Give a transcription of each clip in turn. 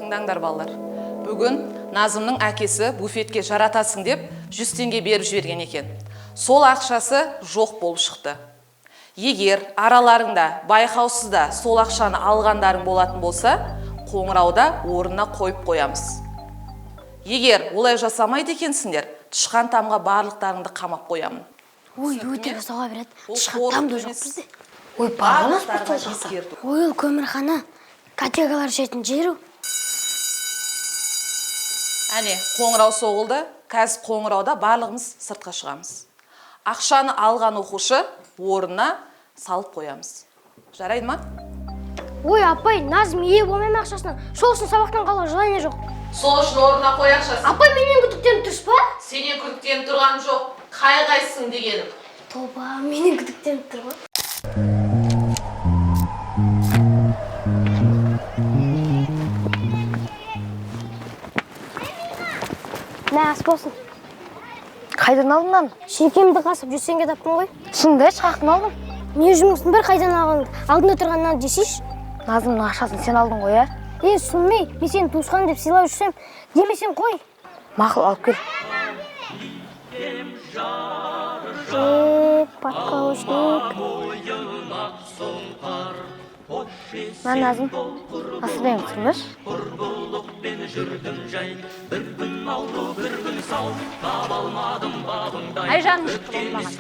Тыңдаңдар балалар. Бүгін Назымның әкесі буфетке жаратасың деп 100 теңге беріп жіберген екен. Сол ақшасы жоқ болып шықты. Егер араларыңда байқаусызда сол ақшаны алғандарың болатын болса, қоңырауда орнына қойып қоямыз. Егер олай жасамайды екенсіңдер, тышқан тамға барлықтарыңды қамап қоямын. Ой, өте жасауға береді. Тышқан там да жоқ бізде. Ой, барғаныз бұл жақта. Ой, ол көмірхана. Котелкалар жейтін жер. Әне, қоңырау соғылды. Қазір қоңырауда барлығымыз сыртқа шығамыз. Ақшаны алған оқушы орнына салып қоямыз. Жарайды ма? Ой, апай, Назым ие болмаймын ақшасына. Сол үшін сабақтан қалуға желание жоқ. Сол үшін орнына қой ақшасын. Апай, менен күдіктеніп тұрсыз ба? Сенен күдіктеніп тұрған жоқ. Қай-қайсың дегенім. Тоба, менен күдіктеніп тұр ғой. Мә, ас болсын. Қайдан алдың нан? Шекемді қасып 100 теңге таптым ғой. Шынында қаяқтан алдың? Не жұмысың бар, қайдан алғаныңды? Алдында тұрған нан жесейші. Назымның ақшасын сен алдың ғой, ә? Сүнмей, мен сені туысқан деп сыйлап жүрсем, демесем қой. Мақұл, алып кел. Подкаушник. Мен Назым. Асылбек тұрмыш? Ай жаным шықты болмаған.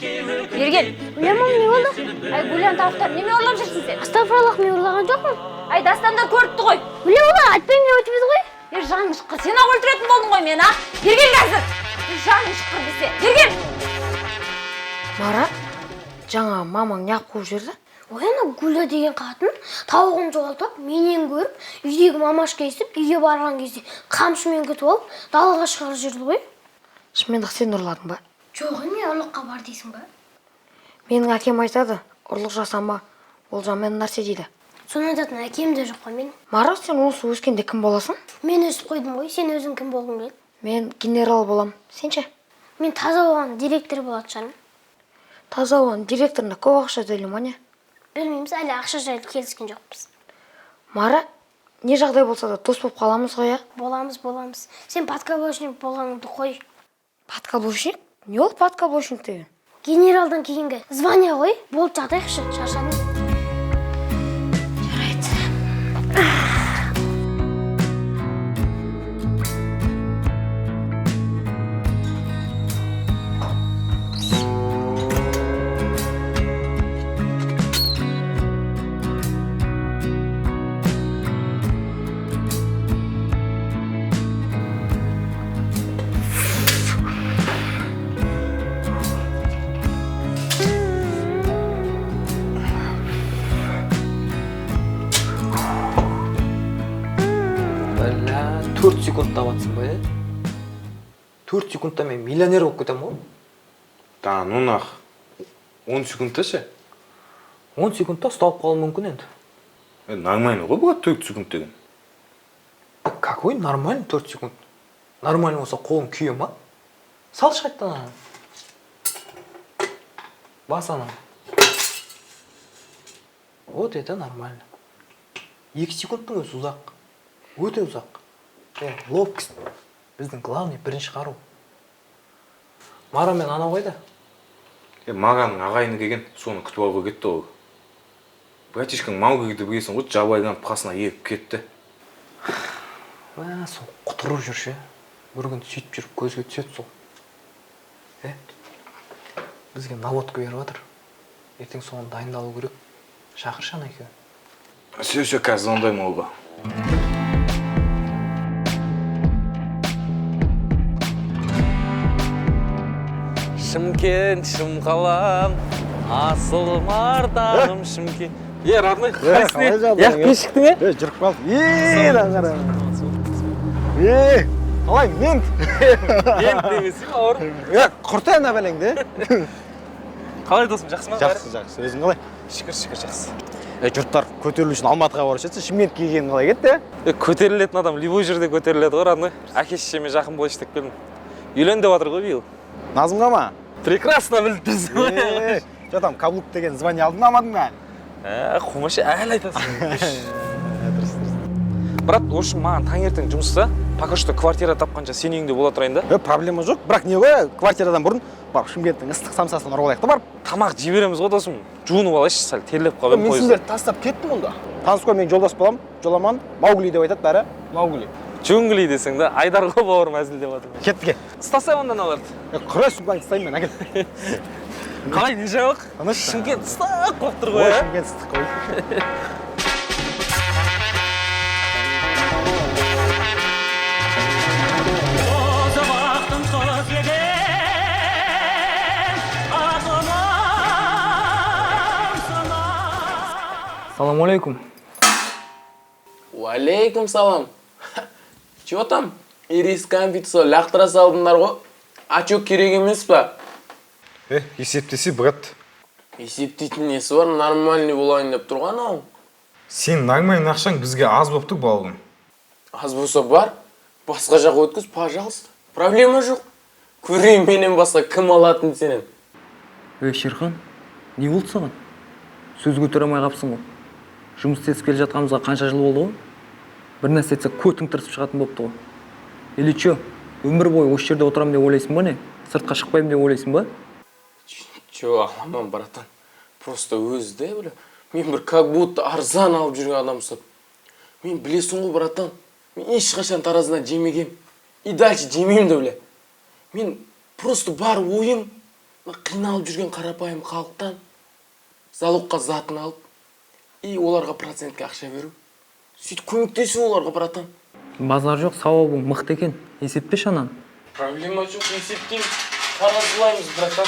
Ергел. Ойлама, не болды? Ай гүлен тауықтар, неме ұрлап жүрсің сен? Астағфираллах, мен ұрлаған жоқпын. Ай дастандар көріпті ғой. Ойлама, айтпаймын деп өтіп еді ғой. Жаным шыққыр, сен ақ өлтіретін болдың ғой мен, а? Ергел қазір. Жаным шыққыр десе. Ергел. Мара, жаңа мамаң неғып қуып жүрді? Ой, ана Гүлі деген қатын тауығын жоғалтып, менен көріп, үйдегі мамашқа естіп, үйге барған кезде қамшымен күтіп алып, далаға шығарып жүрді ғой. Шынымен-ақ сен ұрладың ба? Жоқ, мен ұрлыққа бар дейсің ба? Менің әкем айтады, ұрлық жасанба, ол жаман нәрсе дейді. Соны айтатын әкем де жоқ қой мен. Мара, сен осы өскенде кім боласың? Мен өсіп қойдым ғой, сен өзің кім болғың келеді? Мен генерал болам. Сен ше? Мен таза болған директор болады шығармын. Таза болған директорына көп ақша төлейді ма не? Білмейміз, әлі ақша жайлы келіскен жоқпыз. Мара, не жағдай болса да дос болып қаламыз ғой, ә? Боламыз. Сен подкаблучник болғаныңды қой. Подкаблучник? Не ол подкаблучник деген? Генералдан кейінгі звание ғой. Болып жатайықшы, шаршадым. Бәлі, 4 секундта батсың ба, 4 секундта мен миллионер болып кетем ғой? Да, ну нах. 10 секундта ше? 10 секундта ұсталып қалу мүмкін енді. Нормально ғой бұға 4 секунд деген. Какой нормально 4 секунд? Нормально болса қолың күйе ма? Сал шайттан ана. Бас ана. Вот это нормально. 2 секундтың өзі ұзақ. Өте ұзақ. Ловкость. Біздің главный бірінші қару. Мара мен ана қойда? Мағаның ағайыны келген, соны күтіп алуға кетті ғой. Братишкаң мал кегді білесің ғой, жабайдан қасына егіп кетті. Сол құтырып жүрші. Бір күн сөйтіп жүріп көзге түседі сол. Бізге наводка беріп жатыр. Ертең соған дайындалу керек. Шақыршы ана екеуін. Все, қазір звондаймын олға. Шымкент, шымқалам, асыл мардағым Шымкент. Родной, қайсың? Кешіктің, жүріп қалды. Аңғара. Қалай, мент? Мент демесің, ауыр. Құртай ана бәлеңді. Қалай досым, жақсы ма? Жақсы. Өзің қалай? Шүкір, жақсы. Жұрттар көтерілу үшін Алматыға барып жатса, Шымкентке келгенің қалай кетті? Көтерілетін адам любой жерде көтеріледі ғой, родной. Әке-шешеме жақын болайшы деп келдім. Үйлен деп жатыр ғой биыл. Назымға ма? Прекрасно білдіңіз. Жо там каблук деген звание алдың алмадың ба? Қумашы әлі айтасың. брат, в общем, маған таңертең жұмыста, пока что квартира тапқанша сен үйіңде бола тұрайын да. Проблема жоқ, бірақ не ғой, квартирадан бұрын барып Шымкенттің ыстық самсасын ұрып алайық та барып. Тамақ жей береміз ғой досым. Жуынып алайыншы, сәл терлеп қалып Мен сіздерді тастап кеттім онда. Таныс қой, мен жолдас боламын, жоламан, Маугли деп айтады бәрі. Маугли. Джунгли десең да, Айдар ғой бауырым әзілдеп жатыр. Кетті ке. Ұстасай ондан аларды. Құрай сумкаңды ұстаймын мен, әкел. Қалай, не жауық? Шымкент ыстық болып тұр ғой, Шымкент ыстық қой. Салам алейкум. Уалейкум салам. Чё там? Ирис конфетсо лақтыра салдыңдар ғой. Ачок керек емес па? Есептесе, брат. Есептейтін несі бар, нормальный болайын деп тұрған ау. Сен нагмайын ақшаң бізге аз болып тұр балғын. Аз болса бар, басқа жаққа өткіз, пожалуйста. Проблема жоқ. Көрейін менен басқа кім алатын сенен. Шерхан, не болды саған? Сөз көтере алмай қапсың ғой. Жұмыс істесіп келе жатқанымызға қанша жыл болды ғой? Бір нәрсе етсе көтің тырысып шығатын болыпты ғой. Или чё, өмір бойы осы жерде отырамын деп ойлайсың ба не? Сыртқа шықпаймын деп ойлайсың ба? Чё, аламан, братан. Просто өзі де, бля. Мен бір как будто арзан алып жүрген адам ұстап. Мен білесің ғой, братан. Мен ешқашан таразынан жемегем. И дальше жемеймін де, бля. Мен просто бар ойым қиналып жүрген қарапайым халықтан залогқа затын алып и оларға процентке ақша беру. Сөйтіп көмектесу оларға, братан. Базар жоқ, сауабың мықты екен. Есептеші анан. Проблема жоқ, есептейміз. Таразылаймыз, братан.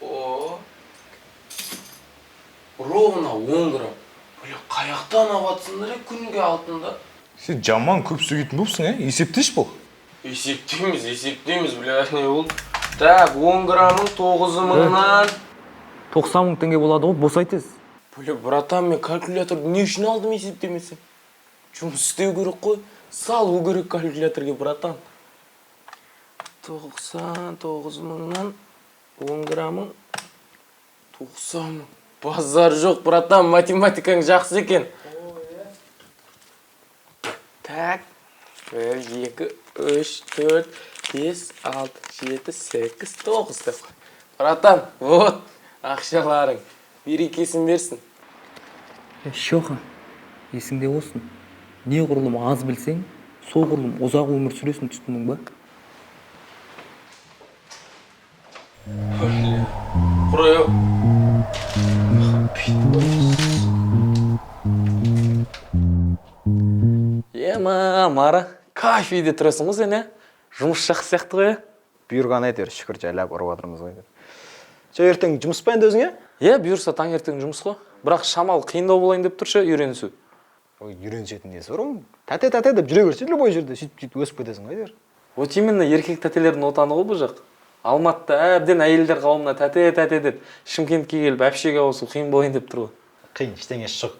О, ровно 10 грамм. Бля, қаяқтан алатсыңдар күнге алтында? Сен жаман көп сөйлейтін болыпсың, есептеш бұл. Есептейміз, бля, не ол? Так, 10 граммың 9 мыңнан. 90 мың теңге болады ғой, босайтыз. Бля, братан, мен калькуляторды не үшін алдым есептемесем? Жұмыс істеу керек қой. Салу керек калькуляторге, братан. 99 мыңнан 10 граммың 90 мың. Базар жоқ, братан, математикаң жақсы екен. Так, 1, 2, 3, 4, 5, 6, 7, 8, 9 деп. Братан, вот, ақшаларың. Берекесін берсін. Шоха, есіңде болсын. Не құрылым аз білсең, сол құрылым ұзақ өмір сүресің, түстінің ба? Құрайо. Мара, кафеде тұрасың ғой сен, жұмыс жақсы сияқты ғой. Бұйырған әйтер, шүкір жайлап ұрып жатырмыз ғой. Жа ертең жұмыс па енді өзіңе? Бұйырса таңертең жұмыс қой. Бірақ шамал қиындау болайын деп тұршы, үйренісу. Үйреншетін несі бар ғой? Тәте деп жүре берсе, любой жерде сөйтіп өсіп кетесің ғой дер. Вот именно еркек тәтелердің отаны ғой бұл жақ. Алматыда әбден әйелдер қауымына тәте деп, Шымкентке келіп әпшеге ауысу қиын болайын деп тұр ғой. Қиын, ештеңесі жоқ.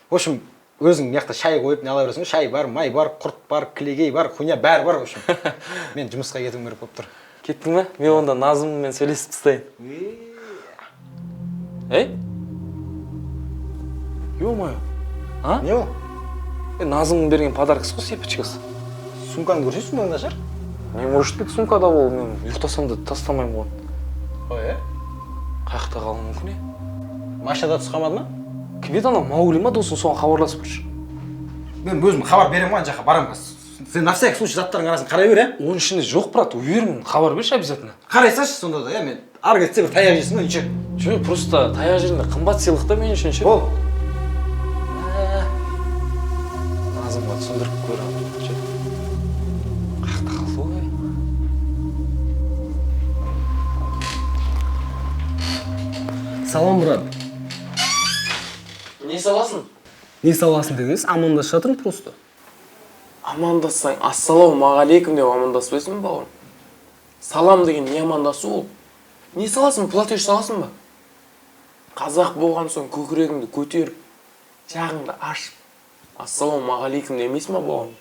В общем, өзің мияқта шай қойып не ала бересің, шай бар, май бар, құрт бар, кілегей бар, хуйня бәрі бар, в общем. Мен жұмысқа кетуім керек болып тұр. Кеттің бе? Мен онда Назыммен сөйлесіп тастайын. Ё-моё. А? Не ол? Назымның берген подаркасы ғой, сепочкасы. Сумкаңды көрсей, сумкаң нашар? Не может быть сумкада бол, мен ұйықтасам да тастамаймын ғой. Ой, Қаяқта қалуы мүмкін, машинада түс қалмады ма? Кім еді ана Маугли ма досың, соған хабарласып тұршы. Мен өзім хабар беремін ғой, ана жаққа барамын. Сен на всякий случай заттардың арасын қарай бер, Оның ішінде жоқ, брат, уверенмін, хабар берші обязательно. Қарай салшы сонда да, мен ары кетсе бір таяқ жейсің ғой, неше? Жоқ, просто таяқ жерінде қымбат сыйлық та мен үшін ше. Бол. Назымға түсіндіріп көремін. Қаяқта қалды ғой. Салам, брат. Не саласың? Не саласың дегенсіз, амандасып жатырмын просто. Амандассаң, ассалаумағалейкум деп амандаспайсың ба, бауырым? Салам деген не амандасу ол? Не саласың, платеж саласың ба? Қазақ болған соң көкірегіңді көтеріп, жағыңды ашып, ассалаумағалейкум демейсің ба, бауырым?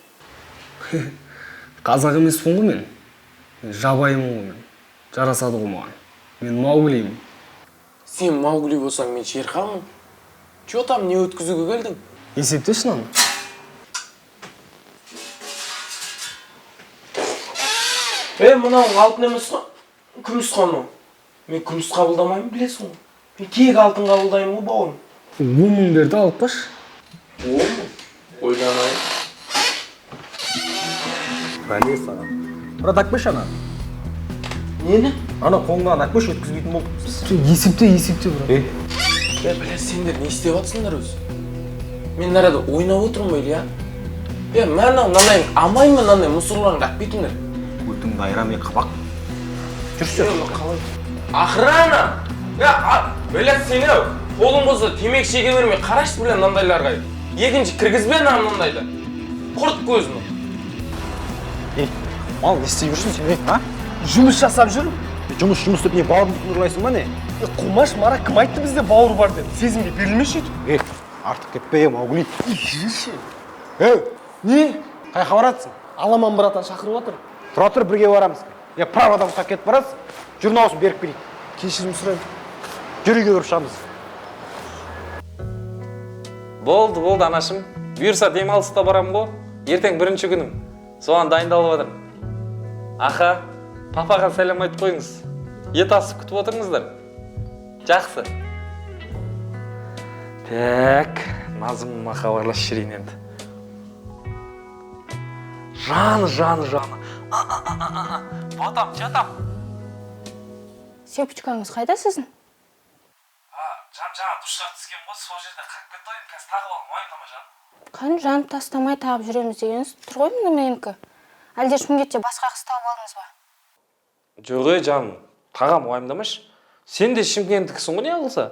Қазақ емеспін ғой мен. Жабайымын ғой мен. Жарасады ғой маған. Мен Мауглимін. Сен Маугли болсаң, мен Шерханмын. Чё там, не өткізуге келдің? Есептешін аны. Мынауың алтын емес қой. Күміс қой мынау. Мен күміс қабылдамаймын, білесің ғой. Мен тек алтын қабылдаймын ғой, бауырым. 10 мың берді, алып баш. Ойланайын. Бәле саған. Брат, ақпеш ана. Нені? Ана қолыңнан ақпеш өткізбейтін болды. Есепте, брат. Бля, сендер не істеп жатсыңдар өзі? Мен арада ойнап отырмын ба, Илья? Мынандай амай ма мынандай мұсырларыңды алып кетіңдер. Өтіңді айрамай қабақ. Жүрші. Охрана! Бля, сені қолың болса темекі шеге бермей қарашы, бля, мынандайларға. Екінші кіргізбе мынандайды. Құрт көзіні. Мал, не істеп жүрсің сен, а? Жұмыс жасап жүр. Жұмыс деп не бауырымды ұрлайсың ба не? Құмаш, Мара кім айтты бізде бауыр бар деп? Сезімге берілмеші еді. Артық кетпе, Маугли. Жүрші. Не? Қай хабаратсың? Аламан братан шақырып отыр. Тұра тұр, бірге барамыз. Праводан ұстап кетіп барасыз. Журналысын беріп берейік. Кешірім сұрайын. Жүр үйге көріп шығамыз. Болды, анашым. Бұйырса демалыста барам ғой. Ертең бірінші күнім. Соған дайындалып жатырмын. Аха, папаға сәлем айтып қойыңыз. Ет асып күтіп отырыңыздар. Жақсы. Так, Назымыма хабарласып жүрейін енді. Жаны. Батам, жатам. Сепучкаңыз қайда сіздің? Жаңа душқа түскен ғой, сол жерде қалып кетті ғой, қазір тағып алып мойындама жан. Қане жанып тастамай тағып жүреміз дегеніз тұр ғой мына менікі. Әлде Шымкентте басқа қыз тауып алдыңыз ба? Жоқ, жаным, тағам уайымдамашы. Сен де Шымкенттікісің ғой, не қылса?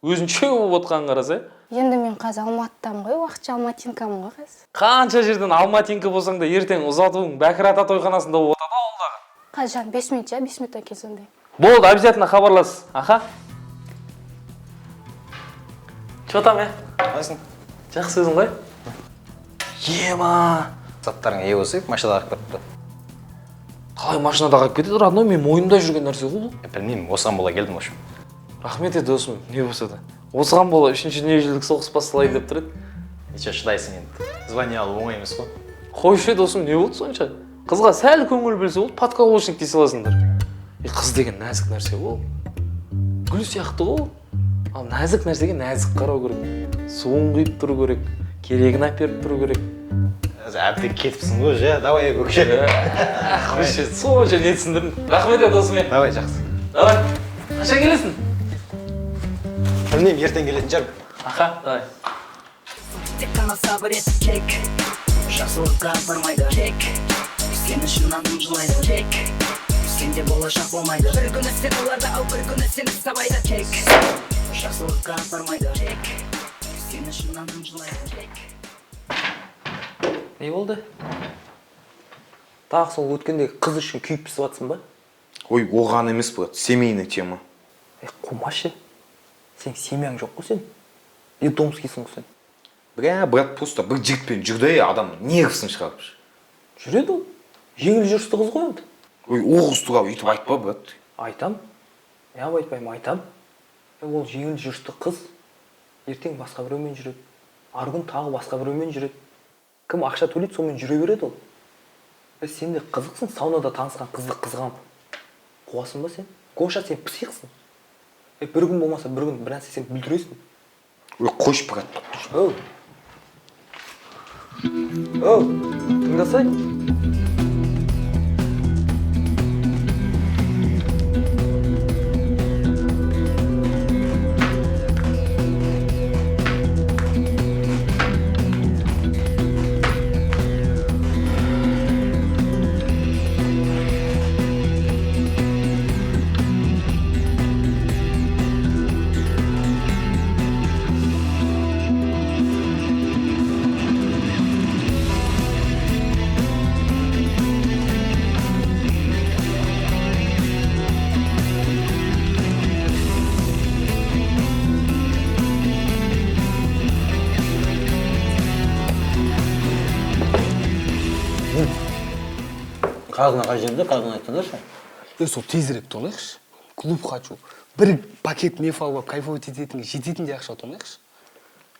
Өзінше болып отқанын қараса. Енді мен қазір Алматыдамын ғой, уақытша алматинкамын ғой қазір. Қанша жерден алматинка болсаң да ертең ұзатуың Бәкір ата тойханасында болып отады ауылдағы. Қазір жан 5 минут, 5 минуттан кейін сондай. Болды, обязательно хабарлас. Аха. Че там, Қайсың? Жақсы өзің ғой? Ема! Заттарың ие болса, машинада арып кетіпті. Қалай машинада қалып кетеді, родной, мен мойнымда жүрген нәрсе ғой бұл. Білмеймін, осыған бола келдімошым. Рахмет еді досым, не болса да. Осыған бола 3-ші дүниежүзілік соғыс басталайын деп тұр еді. Неше шыдайсың енді. Звание алу оңай емес қой. Қойшы досым, не болды сонша? Қызға сәл көңіл бөлсе болды, подкаблучник дей саласыңдар. Қыз деген нәзік нәрсе ол. Гүл сияқты ғой. Ал нәзік нәрсеге нәзік қарау керек. Суын құйып тұру керек, керегін әперіп тұру керек. Әбден кетіпсің ғой, давай көкше. Қойшы, сонша не түсіндірдің. Рахмет еді досым. Давай, жақсы. Давай, қашан келесің? Білмеймін, ертең келетін шығар. Аха, давай. Тек қана сабыр ет, кек. Жақсылыққа бармайды, кек. Сені шыннан жылайды, кек. Сенде болашақ болмайды. Бір күні сен оларды, ал бір күні сені сабайды, кек. Жақсылыққа бармайды, кек. Сені шыннан жылайды, кек. Не болды? Тағы сол өткендегі қыз үшін күйіп пісіп жатсың ба? Ой, оған емес брат, семейный тема. Қумашы, сен семьяң жоқ қой сен? Детдомскийсің ғой сен? Брат, просто бір жігітпен жүрді, адам неғысын шығарып. Жүреді ол. Жеңіл жүрісті қыз ғой енді. Ой, оғыз туралы үйтіп айтпа, брат. Айтам. Айтпаймын, айтам. Ол жеңіл жүрісті қыз ертең басқа біреумен жүреді. Арғы күн тағы басқа біреумен жүреді. Кім ақша төлейді, сонымен жүре береді ол. Сен де қызықсың, саунада танысқан қызды қызғанып. Қуасың ба сен? Гоша, сен психсың. Бір күн болмаса бір күн бір нәрсе сен бүлдіресің. Ой, қойш, брат. Тыңдасай. Қазына қай жерде, қазына айтсаңдаршы. Сол тезірек тонайықшы. Клуб хочу. Бір пакет меф алып, кайфовать ететінге жететіндей ақша тонайықшы.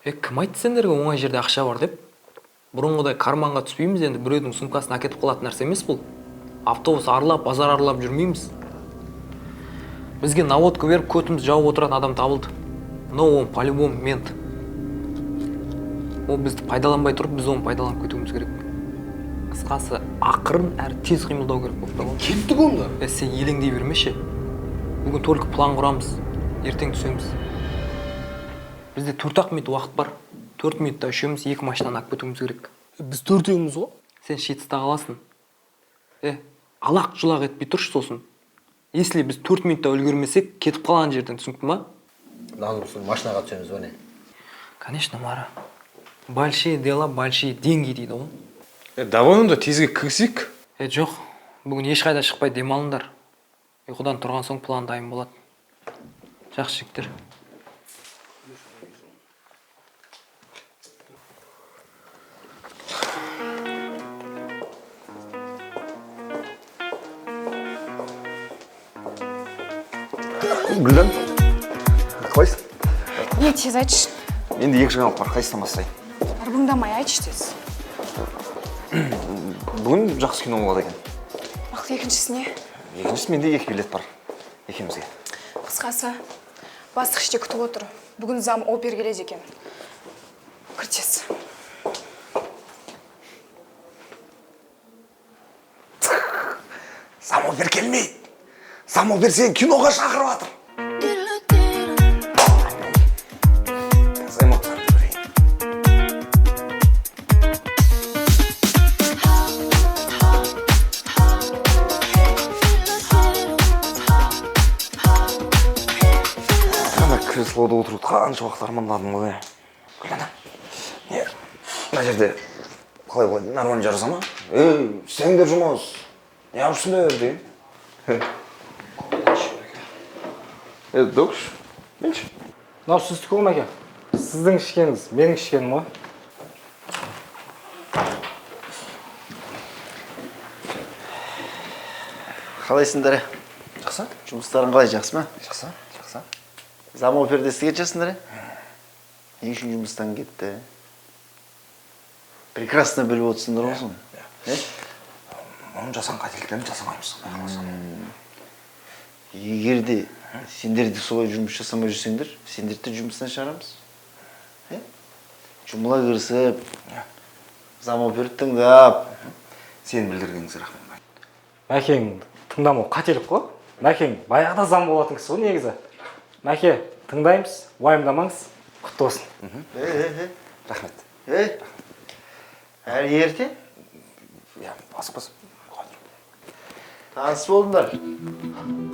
Кім айтты сендерге оңай жерде ақша бар деп? Бұрынғыдай карманға түспейміз енді, біреудің сумкасын әкетіп қалатын нәрсе емес бұл. Автобус аралап, базар аралап жүрмейміз. Бізге наводка беріп, көтіміз жауып отыратын адам табылды. Но он по-любому мент. Ол бізді пайдаланбай тұрып, біз оны пайдаланып кетуіміз керек. Қысқасы, ақырын әрі тез қимылдау керек болды. Кеттік онда. Сен елеңдей бермеші. Бүгін только план құрамыз, ертең түсеміз. Бізде 4-ақ минут уақыт бар. 4 минутта үшеуміз 2 машинаны алып кетуіміз керек. Біз төртеуміз ғой. Сен шетіста қаласың. Алақ-жұлақ етпей тұршы сосын. Если біз 4 минутта үлгермесек, кетіп қалған жерден, түсінікті ма? Назым, машинаға түсеміз ба не? Конечно, Мара. Большие дела, большие деньги дейді ғой. Давай онда тезге кірсек. Жоқ, бүгін ешқайда шықпай демалыңдар. Ұйқыдан тұрған соң план дайын болады. Жақсы жігіттер. Гүлден, қалайсың? Не тез айтшы. Енді 2 жаңалық бар, қайсынан бастайын? Арбыңдамай айтшы тез. Бүгін жақсы кино болады екен. Мақұл, екіншісіне? Екіншісі менде 2 билет бар, екеумізге. Қысқасы, бастық іште күтіп отыр. Бүгін зам опер келеді екен. Кір тез. Зам опер келмейді. Зам опер сен киноға шақырып жатыр. Креслода отырып қанша уақыт армандадым ғой. Гүлден, не? Мына жерде қалай болады? Нормально жараса ма? Істеңдер жұмыс. Не yapsınlar дейін? Докш, менші? Мынау сіздікі ғой мәке. Сіздің ішкеніңіз, менің ішкенім ғой. Қалайсыңдар? Жақсы. Жұмыстарың қалай, жақсы ма? Жақсы, жақсы. Зам оперде істеген жассыңдар? Не үшін жұмыстан кетті? Прекрасно біліп отырсыңдар ғой. Оның жасан қателіктерін жасамаймыз. Егер де сендер де солай жұмыс жасамай жүрсеңдер, сендерді жұмыстан шығарамыз. Жұмыла кірісіп, зам оперді тыңдап. Сен білдіргеніңіз рахмет. Мәкең тыңдамау қателік қой. Мәкең баяғыда зам болатын кісі ғой негізі. Мәке, тыңдаймыз, уайымдамаңыз, құтты болсын. Рахмет. Әрі ерте? Басып. Таныс болдыңдар.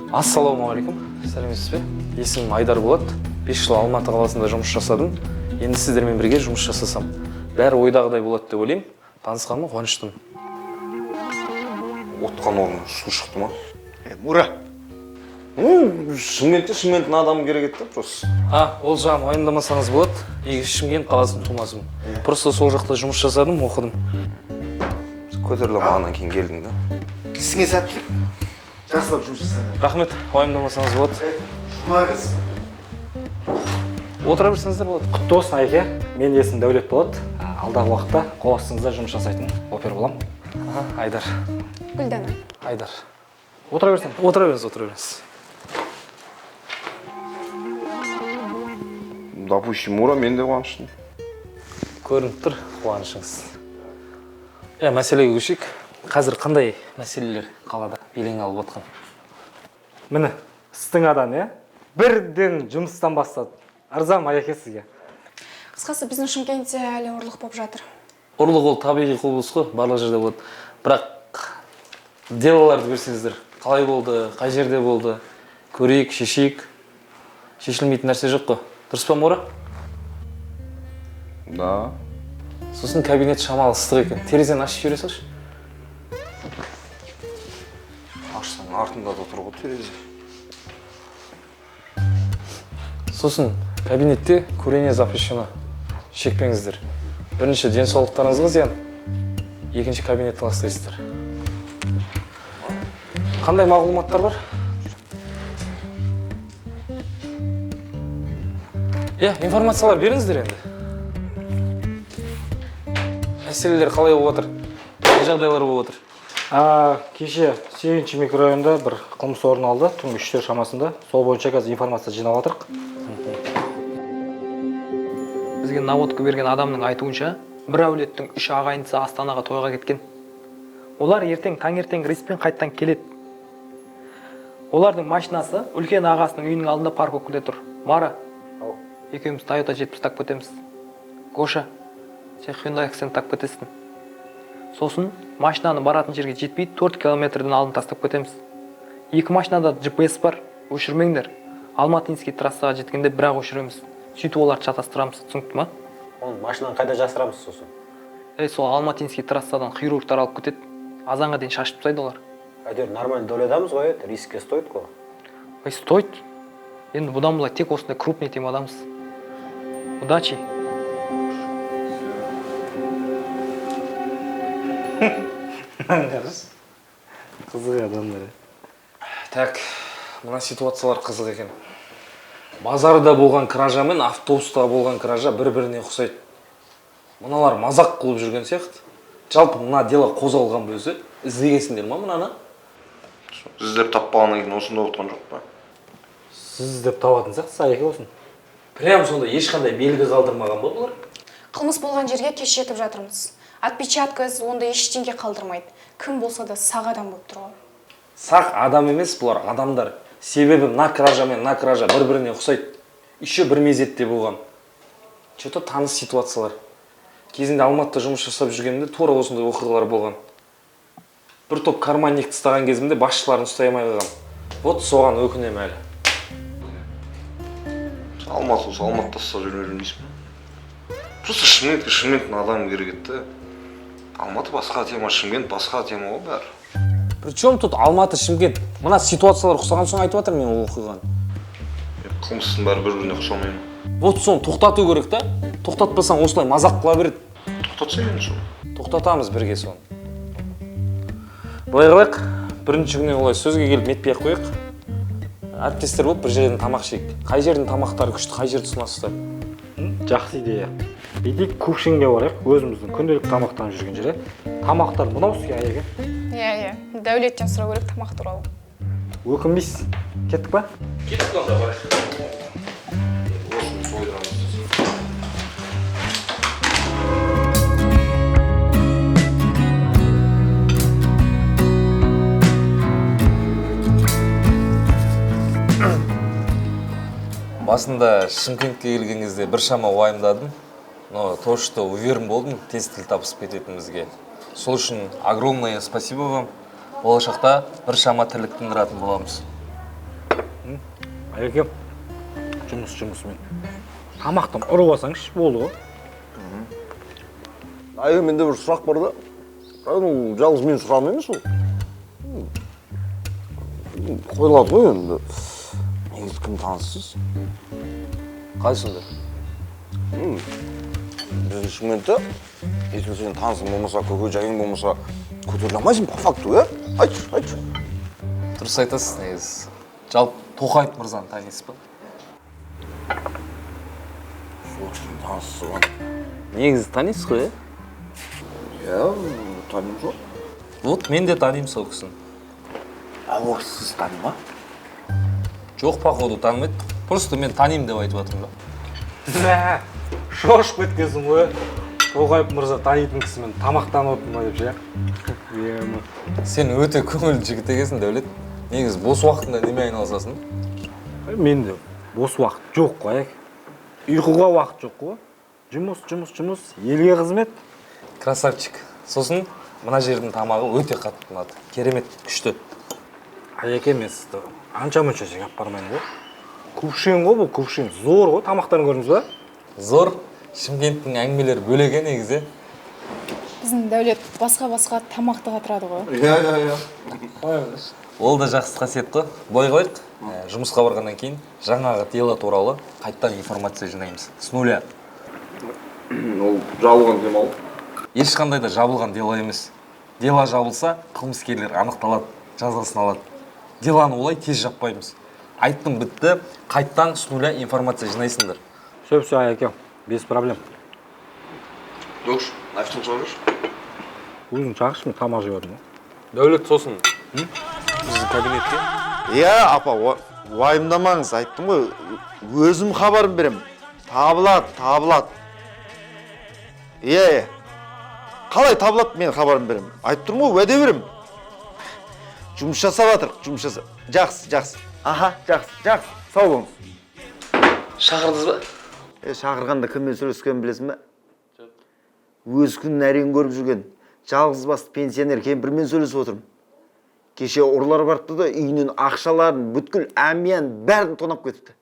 Ассалаумағалейкум. Сәлеметсіз бе? Есімім Айдар болады. 5 жыл Алматы қаласында жұмыс жасадым. Енді сіздермен бірге жұмыс жасасам. Бәрі ойдағыдай болады деп ойлаймын. Танысқаныма қуаныштымын. Отқан орын су шықты ма? Мұра. Шымкенттің адамы керек етті, просто. Ол жағын уайымдамасаңыз болады. Шымкент қаласының тумасымын. Просто сол жақта жұмыс жасадым, оқыдым. Көтерілі мағынан кейін келдің да. Ісіңе сәттілік. Жақсылап жұмыс жасадың. Рахмет, уайымдамасаңыз болады. Мағыз. Отыра берсеңіздер болады. Құтты болсын Айке. Мен есім Дәулет болады. Алдағы уақытта қол астыңызда жұмыс жасайтын опер боламын. Айдар. Гүлдана. Айдар. Отыра берсең. Отыра беріңіз. Допустим, Мура, мен де қуаныштым. Көрініп тұр қуанышыңыз. Мәселеге көшейік. Қазір қандай мәселелер қалада белең алып отқан? Міне, сіздің адам, бірден жұмыстан бастады. Арзан Айке сізге. Қысқасы, біздің Шымкентте әлі ұрлық болып жатыр. Ұрлық ол табиғи құбылыс қой, барлық жерде болады. Бірақ делаларды берсеңіздер, қалай болды, қай жерде болды, көрейік, шешейік. Шешілмейтін нәрсе жоқ қой. Дұрыс па, Мора? Да. Сосын кабинет шамалы ыстық екен. Терезені ашып жібере салшы. Ашсаң артында да тұр ғой терезе. Сосын кабинетте курение запрещено. Шекпеңіздер. Бірінші денсаулықтарыңызға зиян. Екінші кабинетті ластайсыздар. Қандай мағлұматтар бар? Информациялар беріңіздер енді. мәселелер қалай болып жатыр? Не жағдайлар болып жатыр? Кеше 8-ші микрорайонда бір қылмыс орын алды, түнгі 3-тер шамасында. Сол бойынша қазір информация жинап жатырық. Бізге наводка берген адамның айтуынша, бір әулеттің 3 ағайындысы Астанаға тойға кеткен. Олар ертең таңертең рейспен қайттан келеді. Олардың машинасы үлкен ағасының үйінің алдында парк өкілде тұр. Мара, екеуміз Toyota 70 так көтеміз. Гоша, сен Hyundai Accent так көтесің. Сосын машинаны баратын жерге жетпей 4 километрден алдын тастап көтеміз. Екі машинада GPS бар, өшірмеңдер. Алматинский трассаға жеткенде бірақ өшіреміз. Сөйтіп оларды шатастырамыз, түсінікті ма? Оның машинаны қайда жасырамыз сосын? Сол Алматинский трассадан хирургтар алып кетеді. Азанға дейін шашып тастайды олар. Әйтеуір нормально дойледамыз ғой, рискке стоит қой. Стоит. Енді бұдан былай тек осындай крупный темадамыз. Удачи. Қызық адамдар. Так, мына ситуациялар қызық екен. Базарда болған кража мен автобуста болған кража бір-біріне ұқсайды. Мыналар мазақ қылып жүрген сияқты. Жалпы мына дело қозғалған өзі. Іздегенсіңдер ма мынаны? Іздеп таппағаннан кейін осында отқан жоқ па? Сіз іздеп табатын сияқты, сай екен осыны. Прям сонда ешқандай белгі қалдырмаған ба бұлар? Қылмыс болған жерге кеш жетіп жатырмыз. Отпечатка із онда ештеңе қалдырмайды. Кім болса да сақ адам болып тұр ғой. Сақ адам емес, бұлар адамдар. Себебі мына кража мен мына кража бір-біріне ұқсайды. Еще бір мезетте болған. Че-то таныс ситуациялар. Кезінде Алматыда жұмыс жасап жүргенімде тура осындай оқиғалар болған. Бір топ карманник тастаған кезімде басшыларын ұстай алмай қойған. Вот соған өкінем әлі. Алматы тастап жүрмедім дейсің бе? Просто Шымкенттің адамы керек еді. Алматы басқа тема, Шымкент басқа тема ғой бәрі. Причем тут Алматы, Шымкент? Мына ситуациялар ұқсаған соң айтып жатыр мен ол оқиғаны. Қылмыстың бәрі бір-біріне ұқсамайды. Вот соны тоқтату керек та. Тоқтатпасаң осылай мазақ қыла береді. Тоқтатса енді соны. Тоқтатамыз бірге соны. Былай қылайық, бірінші күннен олай сөзге келіп метпей-ақ қояйық. Әріптестер болып бір жерден тамақ жейік. Қай жердің тамақтары күшті, қай жерді ұсынасыздар? Жақсы идея. Бүйтейік, Кувшинге барайық, өзіміздің күнделік тамақтан жүрген жерде. Тамақтар мынау сізге аяқ екен. Иә, дәулеттен сұрау керек тамақ туралы. Өкінбейсіз. Кеттік па? Кеттік онда барайық. Басында Шымкентке келген кезде бір шама уайымдадым, но то, что уверен болдым, тез тіл табысып кететінімізге. Сол үшін огромное спасибо вам. Болашақта бір шама тірлік тындыратын боламыз. Айекем, жұмысымен. Тамақтан ұрып алсаңыз болды ғой. Айы, менде бір сұрақ бар да. Жалғыз мен сұрағым емес ол. Қойылады ғой енді. Негізі кім таныссыз? Қайсында? Біздің Шымкентте, егер сен танысың болмаса, көке жайың болмаса, көтеріле алмайсың по факту, айтшы. Дұрыс айтасыз негізі. Жалпы Тоқаев мырзаны танисыз ба? Сол танысыз ғой. Негізі танисыз ғой, Иә, танимын ғой. Вот мен де танимын сол кісіні. Ол сіз танимын ма? Жоқ, походу танымайды. Просто мен танимын деп айтып жатырмын да. Шошып кеткенсің ғой. Тоқаев мырза танитын кісімен тамақтанып отырмын ба деп ше. Сен өте көңілді жігіт екенсің, Дәулет. Негізі бос уақытында немен айналысасың? Менде бос уақыт жоқ қой. Ұйқыға уақыт жоқ қой. Жұмыс, елге қызмет. Красавчик. Сосын мына жердің тамағы өте қатты ұнады. Керемет, күшті. Аяқ емес. Анша-мұнша жеп бармайын ғой. Кувшин ғой бұл, кувшин. Зор ғой, тамақтарын көрдіңіз ба? Зор. Шымкенттің әңгімелері бөлек негізі. Біздің Дәулет басқа тамақты қатырады ғой. Иә. Ол да жақсы қасиет қой. Былай қылайық. Жұмысқа барғаннан кейін жаңағы дело туралы қайттан информация жинаймыз. С нуля. Ол жабылған дем ал. Ешқандай да жабылған дело емес. Дело жабылса, қылмыскерлер анықталады, жазасын алады. Деланы олай тез жаппаймыз. Айттым бітті, қайттан с нуля информация жинайсыңдар. Все, аяқем. Без проблем. Жоқшы, нафтың шығарыш. өзің жақсы ма тамақ жеп жатырмын. Дәулет сосын біздің кабинетке. Апа, уайымдамаңыз, айттым ғой, өзім хабарын берем. Табылады. Қалай табылады, мен хабарын берем. Айтып тұрмын ғой, уәде берем. Жұмыс жасап жатыр, Жақсы. Аха, жақсы. Сау болыңыз. Шақырдыңыз ба? Шақырғанда кіммен сөйлескенін білесің бе? Өз күнін әрең көріп жүрген жалғыз басты пенсионер кемпірмен сөйлесіп отырмын. Кеше ұрылар барыпты да үйінен ақшаларын, бүткіл әмиян бәрін тонап кетіпті.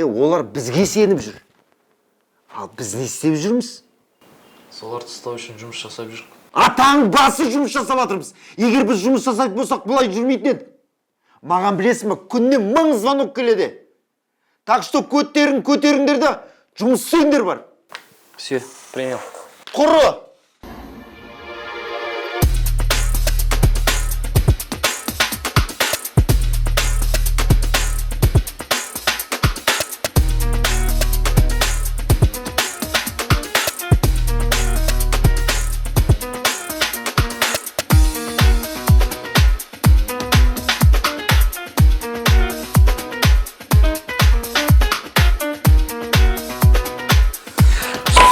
Олар бізге сеніп жүр. Ал біз не істеп жүрміз? Соларды ұстау үшін жұмыс жасап жүр. Атаң басы жұмыс жасап жатырмыз. Егер біз жұмыс жасайтын болсақ, бұлай жүрмейтін еді. Маған білесің бе, күніне 1000 звонок келеді. Так что көтеріңдер де жұмыс істеңдер бар. Все, принял. Құры!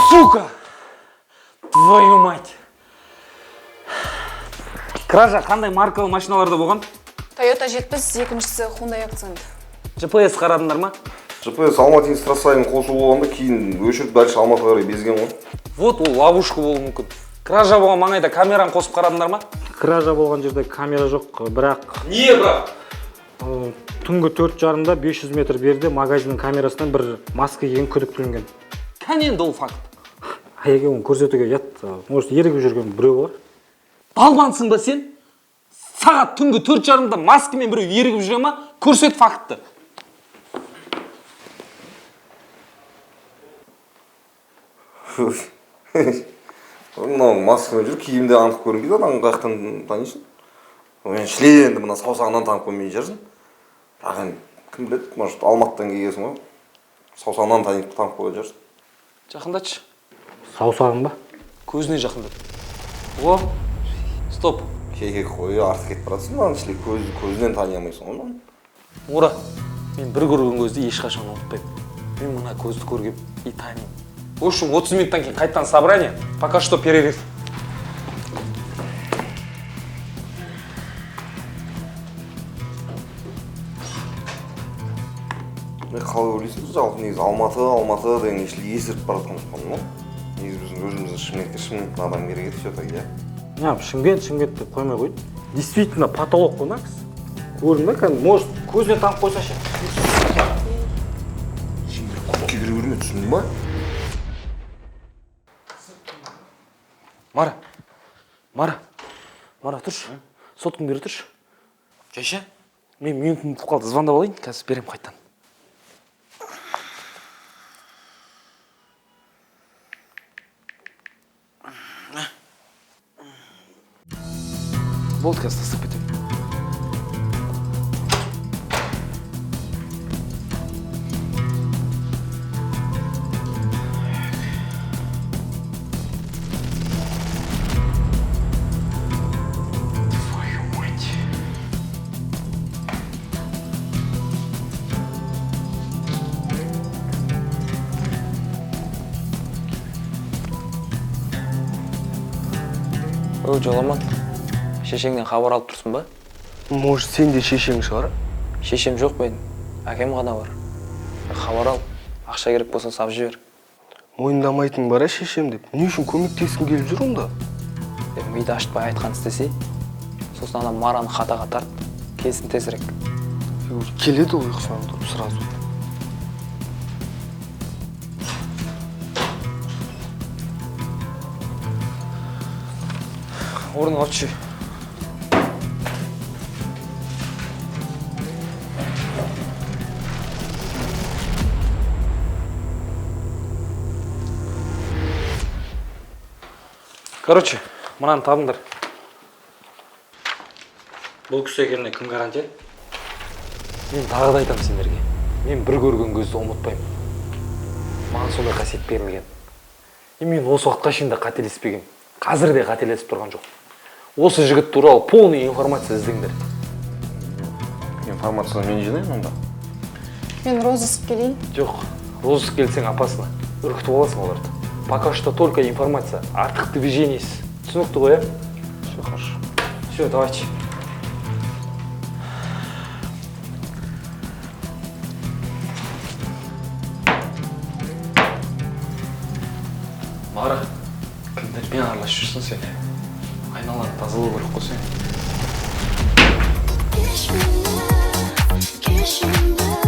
Сука! Твою мать! Кража қандай маркалы машиналарда болған? Toyota 70, екіншісі Hyundai Accent. GPS қарадыңдар ма? GPS Алматы Инстрасайын қосу болғанда кейін өшіріп дальше Алматыға қарай безген ғой. Вот ол ловушка болуы мүмкін. Кража болған маңайда камераны қосып қарадыңдар ма? Кража болған жерде камера жоқ, бірақ Не бірақ? түнгі 4:30-да 500 метр берде магазиннің камерасынан бір маска киген күдіктелінген. Кәне енді ол факт. Егер оны көрсетуге ұят, может ерігіп жүрген біреу бар. Балбансың ба сен? Сағат түнгі 4:30-да маскамен біреу ерігіп жүре ма? Көрсет фактты. Мынау маскамен жүр, киімде анық көрінбейді, адамның қаяқтан танисың. Мен шлемді мына саусағынан танып қоймай жүрсің. Бірақ кім біледі, может Алматыдан келгенсің ғой. Саусағынан танып қойған жүрсің. Жақындатшы. Саусағың ба? Көзіне жақындат. О, стоп. Қой, артық кетіп баратсың, маған шлем көзінен тани алмайсың ғой. Мура, мен бір көрген көзді ешқашан ұмытпаймын. Мен мына көзді көргем и танимын. В общем, 30 минуттан кейін қайттан собрание, пока что перерыв. Мен қалай ойлайсыз, жалпы негізі Алматы деген есіріп баратқан жоқпын ғой. Негізі біздің өзіміздің Шымкенттен адам керек еді, все-таки. Шымкент деп қоймай қойды. Действительно потолок қой ма кісі? Көрдің бе, может көзіне танып қойса ше. Көпке кіре берме, түсіндің ба? Мара, тұршы. Соткын бері тұршы. Жайша? Мен минутым ұтып қалды, звондап алайын, қазір берем қайттан. Болды, қазір тастап кетемін. Жоламан, шешеңнен хабар алып тұрсың ба? Может, сен де шешең шығар? Шешем жоқ мен, әкем ғана бар. Хабар ал, ақша керек болса сап жібер. Мойындамайтын бар шешем деп. Не үшін көмектескің келіп жүр онда? Миды ашытпай айтқан істесе, сосын ана Мараны хатаға тарт, келсін тезірек. Келеді ол ұйқысынан тұрып сразу. Орын алшы. Короче, мынаны табыңдар. Бұл кісі екеніне кім гарантия? Мен тағы да айтамын сендерге. Мен бір көрген көзді ұмытпаймын. Маған сондай қасиет берілген. Мен осы уақытқа шейін де қателеспегем. Қазір де қателесіп тұрған жоқ. Осы жігіт туралы полный информация іздеңдер. Информацияны мен жинаймын онда. Мен розыск келейін. Жоқ, розыск келсең опасно. Үркітіп аласың оларды. Пока что только информация, артық движениесі. Түсінікті ғой, Все хорошо. Все, давайте. Мара, кімдермен араласып жүрсің сен? Айналаны тазалау керек қой сен. Кеш мені